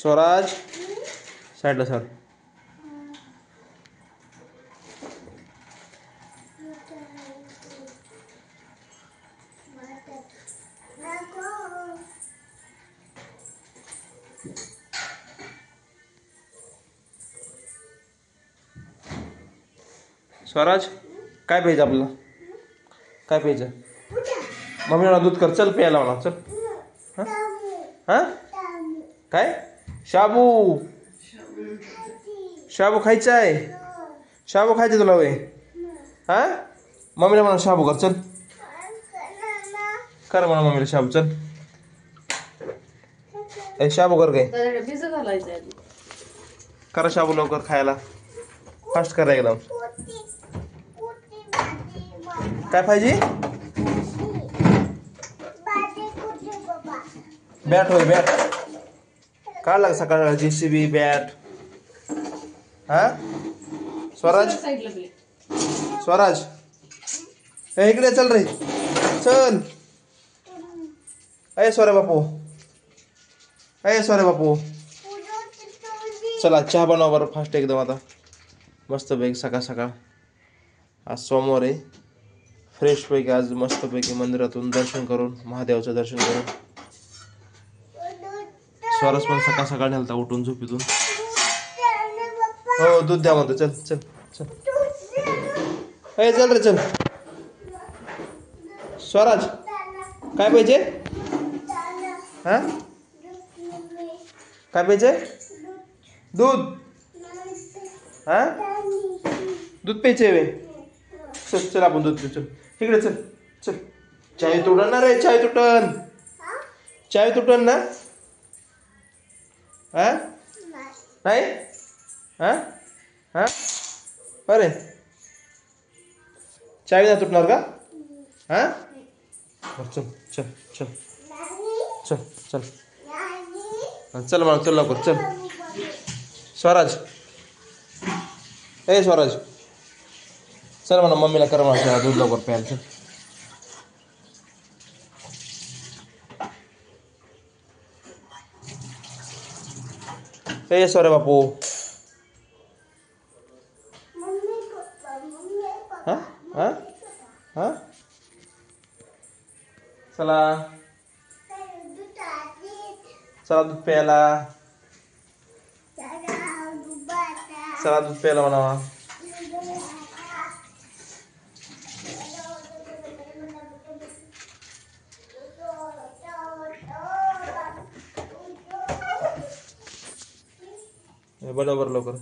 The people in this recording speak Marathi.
स्वराज साईडला सर. स्वराज काय पाहिजे आपल्याला? काय पाहिजे? मम्मी मला दूध कर, चल प्यायला मला, चल. हां हां काय? शाबू. शाबू खायचा आहे. शाबू खायचं तुला वय? हां मम्मीला म्हणा शाबू कर, चल. कर म्हणा मम्मीला शाबू, चल. ए शाबू कर काय? करा शाबू लवकर खायला. फास्ट करा एकदम. काय पाहिजे? बॅट होय, बॅट काढला का सकाळ? JCB bat. हा स्वराज, स्वराज ए इकडे चल रे, चल. अय सोरे बापू, अय सोरे बापू, चला चहा बनवा बरं फास्ट एकदम. आता मस्तपैकी सकाळ सकाळ आज सोमवार आहे. फ्रेशपैकी आज मस्तपैकी मंदिरातून दर्शन करून, महादेवाचं दर्शन करून. स्वराज पण सकाळ सकाळ नेलता उठून झोपेतून. हो दूध द्या म्हणतो, चल चल चल. ए चल रे चल. स्वराज काय पाहिजे? हा काय पाहिजे? दूध. हा दूध प्यायचे वे. चल चल आपण दूध पिऊ, चल इकडे चल चल. चाय तुटन ना रे, चाय तुटन, चाय तुटन ना. हा नाही हा हा अरे चाय नाही तुटणार का? हा चल चल चल चल चल चल मला, चल लवकर चल. स्वराज ए स्वराज चल म्हणा मम्मीला कर म्हणा दूध लवकर प्यायला, चल. ए सोरे बापू. हा हा हा चला चला दूध प्यायला, चला दूध प्यायला म्हणा. बरोबर लवकर.